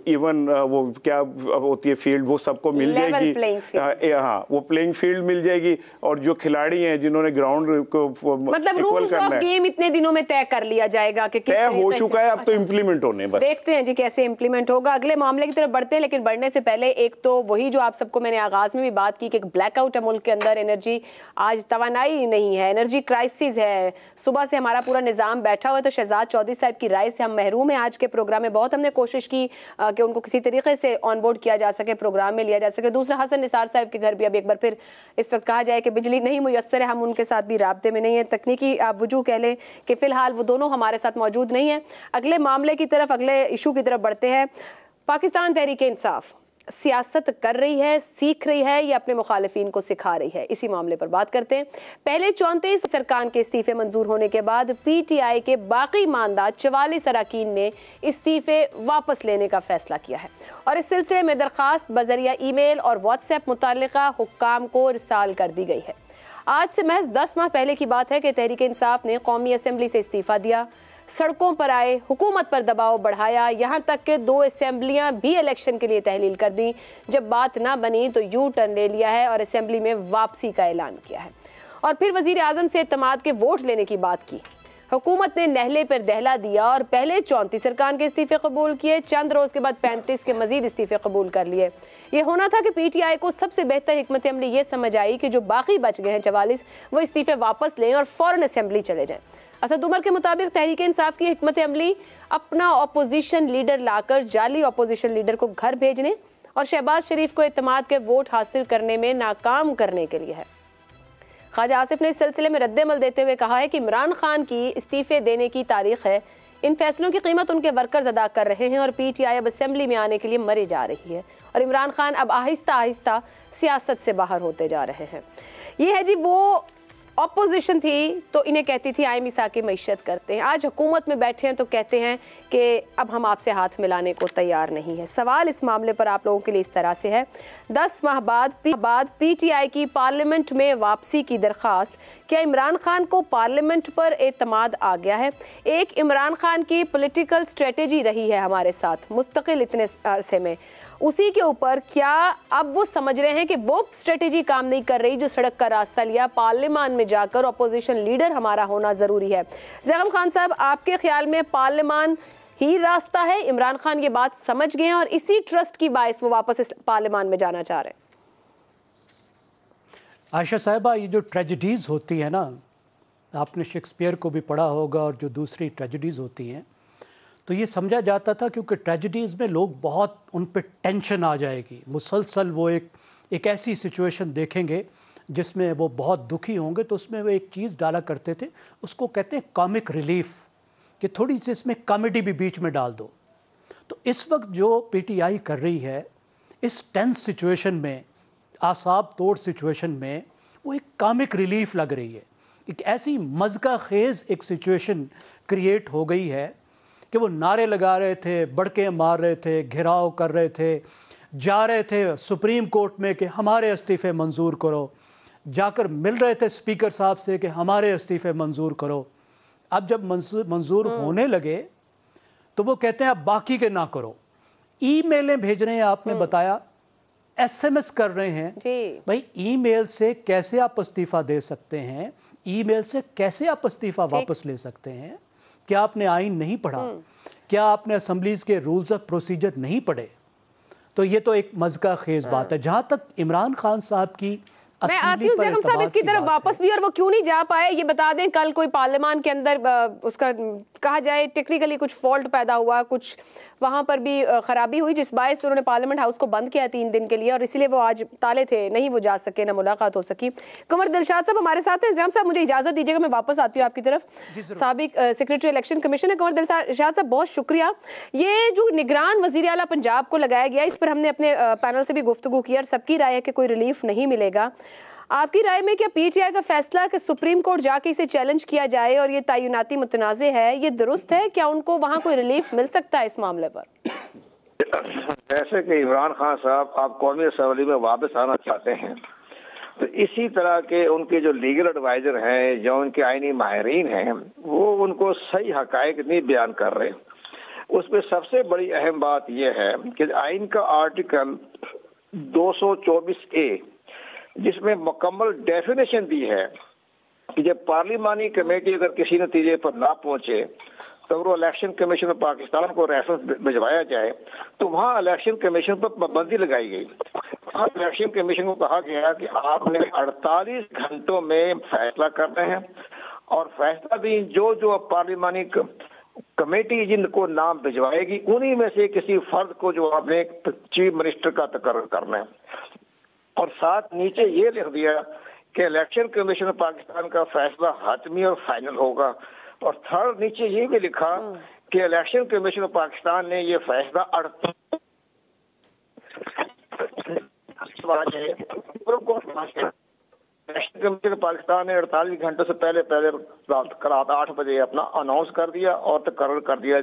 इवन वो क्या होती है फील्ड वो सबको मिल जाएगी, हाँ वो प्लेइंग फील्ड मिल जाएगी, और जो खिलाड़ी हैं जिन्होंने ग्राउंड को मतलब रूल्स ऑफ गेम इतने दिनों में तय कर लिया जाएगा कि तय हो चुका है, अब तो इम्प्लीमेंट होने बस देखते हैं जी कैसे इम्प्लीमेंट होगा। अगले मामले की तरफ बढ़ते हैं, लेकिन बढ़ने से पहले एक तो वही जो आप सबको मैंने आगाज में भी बात की कि ब्लैकआउट है मुल्क के अंदर, एनर्जी आज तवानाई नहीं है, एनर्जी क्राइसिस है, सुबह से हमारा पूरा निजाम बैठा हुआ है। तो शहजाद चौधरी साहब की राय से हम महरूम हैं। आज के प्रोग्राम में बहुत हमने कोशिश की कि उनको किसी तरीके से ऑन बोर्ड किया जा सके, प्रोग्राम में लिया जा सके। दूसरा हसन निसार साहब के घर भी अब एक बार फिर इस वक्त कहा जाए कि बिजली नहीं मुयस्सर है, हम उनके साथ भी राब्ते में नहीं है, तकनीकी आप वजूह कह लें कि फिलहाल वो दोनों हमारे साथ मौजूद नहीं है। अगले मामले की तरफ, अगले इशू की तरफ बढ़ते हैं। पाकिस्तान तहरीक इंसाफ सियासत कर रही है, सीख रही है या अपने मुखालिफिन को सिखा रही है, इसी मामले पर बात करते हैं। पहले 34 सरकार के इस्तीफे मंजूर होने के बाद पीटीआई के बाकी मानदार 44 अरकान ने इस्तीफे वापस लेने का फैसला किया है और इस सिलसिले में दरखास्त बजरिया ईमेल और व्हाट्सएप मुतल्लिका हुक्काम को इरसाल कर दी गई है। आज से महज 10 माह पहले की बात है कि तहरीक इंसाफ ने कौमी असम्बली से इस्तीफा दिया, सड़कों पर आए, हुकूमत पर दबाव बढ़ाया, यहाँ तक कि 2 असेंबलियाँ भी इलेक्शन के लिए तहलील कर दी। जब बात ना बनी तो यू टर्न ले लिया है और असेंबली में वापसी का ऐलान किया है और फिर वजीर आजम से इत्तेमाद के वोट लेने की बात की। हुकूमत ने नहले पर दहला दिया और पहले 34 सरकार के इस्तीफे कबूल किए, चंद रोज के बाद 35 के मजीद इस्तीफे कबूल कर लिए। ये होना था कि पीटीआई को सबसे बेहतर हिकमत अमली ये समझ आई कि जो बाकी बच गए हैं 44 वो इस्तीफे वापस लें और फौरन असेंबली चले जाएं। असद उमर के मुताबिक तहरीक इंसाफ की हिकमत अमली अपना अपोजिशन लीडर लाकर जाली अपोजिशन लीडर को घर भेजने और शहबाज शरीफ को इत्तेमाद के वोट हासिल करने में नाकाम करने के लिए है। ख्वाजा आसिफ ने इस सिलसिले में रद्द-ए-अमल देते हुए कहा है कि इमरान खान की इस्तीफे देने की तारीख है, इन फैसलों की कीमत उनके वर्कर्स अदा कर रहे हैं और पीटीआई अब असेंबली में आने के लिए मरी जा रही है और इमरान खान अब आहिस्ता आहिस्ता सियासत से बाहर होते जा रहे हैं। ये है जी वो ऑपोजिशन थी तो इन्हें कहती थी आए मिसा की मैशत करते हैं, आज हुकूमत में बैठे हैं तो कहते हैं कि अब हम आपसे हाथ मिलाने को तैयार नहीं है। सवाल इस मामले पर आप लोगों के लिए इस तरह से है, 10 माह बाद पीटीआई की पार्लियामेंट में वापसी की दरख्वास्त, क्या इमरान खान को पार्लियामेंट पर एतमाद आ गया है? एक इमरान खान की पॉलिटिकल स्ट्रेटेजी रही है हमारे साथ मुस्तकिल इतने अरसे में, उसी के ऊपर क्या अब वो समझ रहे हैं कि वो स्ट्रेटेजी काम नहीं कर रही जो सड़क का रास्ता लिया, पार्लियामान में जाकर अपोजिशन लीडर हमारा होना ज़रूरी है। ज़ैगम खान साहब, आपके ख्याल में पार्लियामान ही रास्ता है? इमरान खान ये बात समझ गए हैं और इसी ट्रस्ट की बायस वो वापस इस पार्लियामान में जाना चाह रहे हैं? आयशा साहिबा, ये जो ट्रेजिडीज़ होती है ना, आपने शेक्सपियर को भी पढ़ा होगा, और जो दूसरी ट्रेजिडीज़ होती हैं तो ये समझा जाता था क्योंकि ट्रेजिडीज़ में लोग बहुत उन पे टेंशन आ जाएगी, मुसलसल वो एक ऐसी सिचुएशन देखेंगे जिसमें वो बहुत दुखी होंगे, तो उसमें वो एक चीज़ डाला करते थे, उसको कहते हैं कॉमिक रिलीफ, कि थोड़ी सी इसमें कॉमेडी भी बीच में डाल दो। तो इस वक्त जो पीटीआई कर रही है इस टेंस सिचुएशन में, आसाब तोड़ सिचुएशन में, वो एक कॉमिक रिलीफ लग रही है। एक ऐसी मज़का खेज़ एक सिचुएशन क्रिएट हो गई है कि वो नारे लगा रहे थे, बड़के मार रहे थे, घेराव कर रहे थे, जा रहे थे सुप्रीम कोर्ट में कि हमारे इस्तीफ़े मंजूर करो, जाकर मिल रहे थे स्पीकर साहब से कि हमारे इस्तीफ़े मंजूर करो। अब जब मंजूर होने लगे तो वो कहते हैं अब बाकी के ना करो। ईमेलें भेज रहे हैं, आपने बताया, एसएमएस कर रहे हैं। भाई ईमेल से कैसे आप इस्तीफ़ा दे सकते हैं? ईमेल से कैसे आप इस्तीफ़ा वापस ले सकते हैं? क्या आपने आइन नहीं पढ़ा? क्या आपने असेंबलीज के रूल्स ऑफ प्रोसीजर नहीं पढ़े? तो ये तो एक मज़का खेज बात है। जहाँ तक इमरान खान साहब की, मैं आती हूँ ज़ैगम साहब इसकी तरफ वापस भी, और वो क्यों नहीं जा पाए ये बता दें। कल कोई पार्लियामान के अंदर उसका कहा जाए टेक्निकली कुछ फॉल्ट पैदा हुआ, कुछ वहाँ पर भी खराबी हुई, जिस बायस से उन्होंने पार्लियामेंट हाउस को बंद किया 3 दिन के लिए, और इसीलिए वो आज ताले थे, नहीं वो जा सके, ना मुलाकात हो सकी। कुंवर दिलशाद साहब हमारे साथ हैं। ज़ैगम साहब मुझे इजाज़त दीजिएगा, मैं वापस आती हूँ आपकी तरफ। साबिक सेक्रेटरी इलेक्शन कमीशन है कुंवर दिलशाद साहब, बहुत शुक्रिया। ये जो निगरान वज़ीर आला पंजाब को लगाया गया, इस पर हमने अपने पैनल से भी गुफ्तगू की और सबकी राय है कि कोई रिलीफ नहीं मिलेगा। आपकी राय में क्या पीटीआई का फैसला कि सुप्रीम कोर्ट जाके इसे चैलेंज किया जाए और ये तयनाती मुतनाज़े है, ये दुरुस्त है? क्या उनको वहाँ कोई रिलीफ मिल सकता है इस मामले पर? जैसे कि इमरान खान साहब आप कौमी असम्बली में वापस आना चाहते हैं, तो इसी तरह के उनके जो लीगल एडवाइजर हैं, जो उनके आईनी माहिरीन हैं, वो उनको सही हकायक नहीं बयान कर रहे। उसमें सबसे बड़ी अहम बात यह है कि आइन का आर्टिकल 224A, जिसमें मुकम्मल डेफिनेशन दी है कि जब पार्लिमानी कमेटी अगर किसी नतीजे पर ना पहुंचे तो वो इलेक्शन कमीशन ऑफ पाकिस्तान को रेफरेंस भिजवाया जाए, तो वहाँ इलेक्शन कमीशन पर पाबंदी लगाई गई। इलेक्शन कमीशन को कहा गया कि आपने 48 घंटों में फैसला करना है, और फैसला भी जो जो पार्लिमानी कमेटी जिनको नाम भिजवाएगी उन्हीं में से किसी फर्द को जो आपने चीफ मिनिस्टर का तकर्रर करना है। और साथ नीचे ये लिख दिया कि इलेक्शन कमीशन ऑफ पाकिस्तान का फैसला हतमी और फाइनल होगा। और थर्ड नीचे ये भी लिखा कि इलेक्शन कमीशन ऑफ पाकिस्तान ने ये फैसला इलेक्शन कमीशन ऑफ पाकिस्तान ने 48 घंटों से पहले रात 8 बजे अपना अनाउंस कर दिया और तकर्रर कर दिया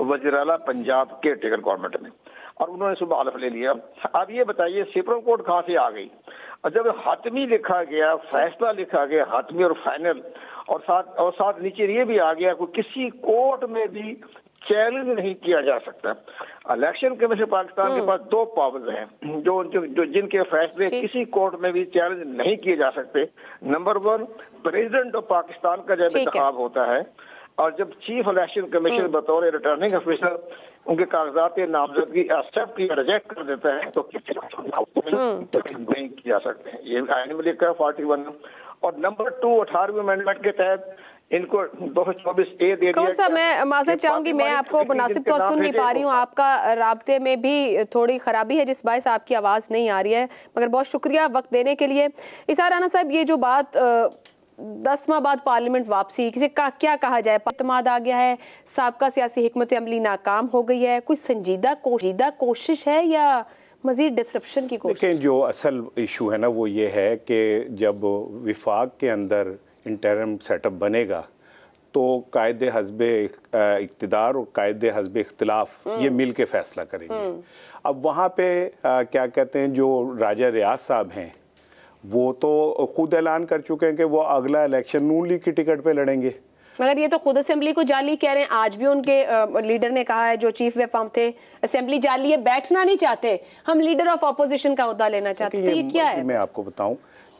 वज़ीर आला पंजाब के टेकर गवर्नमेंट ने, और उन्होंने सुबह हलफ ले लिया। अब ये बताइए सुप्रीम कोर्ट कहाँ से आ गई? और जब हतमी लिखा गया, फैसला लिखा गया हतमी और फाइनल, और साथ नीचे ये भी आ गया कि किसी कोर्ट में भी चैलेंज नहीं किया जा सकता। इलेक्शन कमीशन पाकिस्तान के पास 2 पावर्स हैं जो जिनके फैसले किसी कोर्ट में भी चैलेंज नहीं किए जा सकते। नंबर 1, प्रेसिडेंट ऑफ पाकिस्तान का जब इंतखाब होता है, और जब चीफ इलेक्शन कमीशन बतौर रिटर्निंग ऑफिसर उनके कागजात नामजदगी एक्सेप्ट या रिजेक्ट कर देता है, तो नहीं किया जा सकते हैं। ये आइन में लिखा है 41। और नंबर 2, 18वीं अमेंडमेंट के तहत इनको 224A दे दिया। साहब मैं माजरत चाहूंगी, मैं आपको मुनासिब तौर सुन नहीं पा रही हूँ, आपका राब्ते में भी थोड़ी खराबी है जिस बायस आपकी आवाज़ नहीं आ रही है, मगर बहुत शुक्रिया वक्त देने के लिए। इसार राना साहब, ये जो बात 10 माह बाद पार्लियामेंट वापसी, किसी का क्या कहा जाए, एतमाद आ गया है, साबका सियासी हिकमत अमली नाकाम हो गई है, कोई संजीदा कोशिश है या मजीद डिस्ट्रप्शन की कोशिश? लेकिन जो असल इशू है ना वो ये है कि जब विफाक के अंदर इंटरम सेटअप बनेगा तो कायदे हस्बे इक़्तिदार और कायदे हस्बे इख्तिलाफ ये मिल के फैसला करेंगे। अब वहाँ पे क्या कहते हैं, जो राजा रियाज साहब हैं वो तो खुद ऐलान कर चुके हैं कि वो अगला इलेक्शन नून लीग की टिकट पे लड़ेंगे। मगर ये तो खुद असेंबली को जाली कह रहे हैं। आज भी उनके लीडर ने कहा है, जो चीफ व्हिप थे, असेंबली जाली है, बैठना नहीं चाहते, हम लीडर ऑफ अपोजिशन का ओहदा लेना चाहते हैं। तो ये क्या है? मैं आपको बताऊं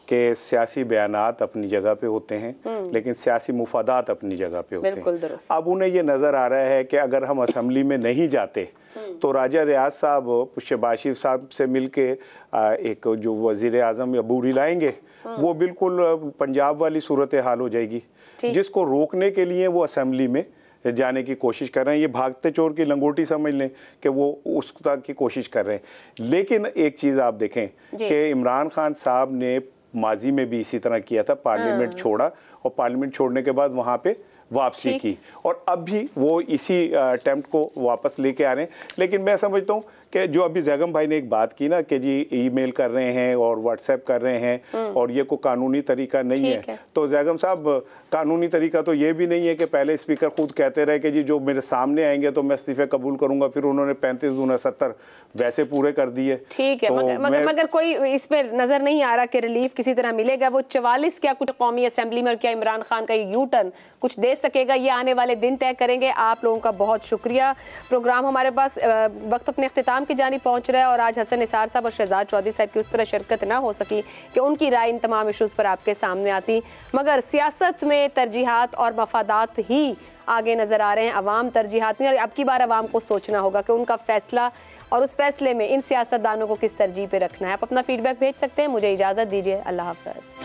कि सियासी बयानात अपनी जगह पे होते हैं, लेकिन सियासी मुफादात अपनी जगह पे होते हैं। अब उन्हें ये नज़र आ रहा है कि अगर हम असेंबली में नहीं जाते तो राजा रियाज साहब शहबाज शरीफ साहब से मिलके एक जो वज़ीर आज़म या बूरी लाएंगे, वो बिल्कुल पंजाब वाली सूरत हाल हो जाएगी, जिसको रोकने के लिए वो असेंबली में जाने की कोशिश कर रहे हैं। ये भागते चोर की लंगोटी समझ लें कि वो उस तक की कोशिश कर रहे हैं। लेकिन एक चीज़ आप देखें कि इमरान खान साहब ने माजी में भी इसी तरह किया था, पार्लियामेंट छोड़ा और पार्लियामेंट छोड़ने के बाद वहाँ पे वापसी की, और अब भी वो इसी अटेम्प्ट को वापस लेके आ रहे हैं। लेकिन मैं समझता हूँ कि जो अभी जैगम भाई ने एक बात की ना कि जी ईमेल कर रहे हैं और व्हाट्सएप कर रहे हैं और ये कोई कानूनी तरीका नहीं है, तो जैगम साहब कानूनी तरीका तो ये भी नहीं है कि पहले स्पीकर खुद कहते रहे कि जी जो मेरे सामने आएंगे तो मैं इस्तीफे कबूल करूंगा, फिर उन्होंने 35 दूना 70 वैसे पूरे कर दिए। ठीक है, तो मगर कोई इसमें नजर नहीं आ रहा कि रिलीफ किसी तरह मिलेगा। वो 44 क्या कुछ कौमी असेंबली में, और क्या इमरान खान का यू टर्न कुछ दे सकेगा, ये आने वाले दिन तय करेंगे। आप लोगों का बहुत शुक्रिया। प्रोग्राम हमारे पास वक्त अपने अख्तिताम की जानी पहुंच रहा है और आज हसन निसार साहब और शहजाद चौधरी साहब की उस तरह शिरकत ना हो सकी कि उनकी राय इन तमाम इशूज पर आपके सामने आती, मगर सियासत में तरजीहात और मफादात ही आगे नजर आ रहे हैं, अवाम तरजीहात नहीं। और अब की बार अवाम को सोचना होगा कि उनका फैसला और उस फैसले में इन सियासतदानों को किस तरजीह पे रखना है। आप अपना फीडबैक भेज सकते हैं। मुझे इजाज़त दीजिए, अल्लाह हाफ़िज़।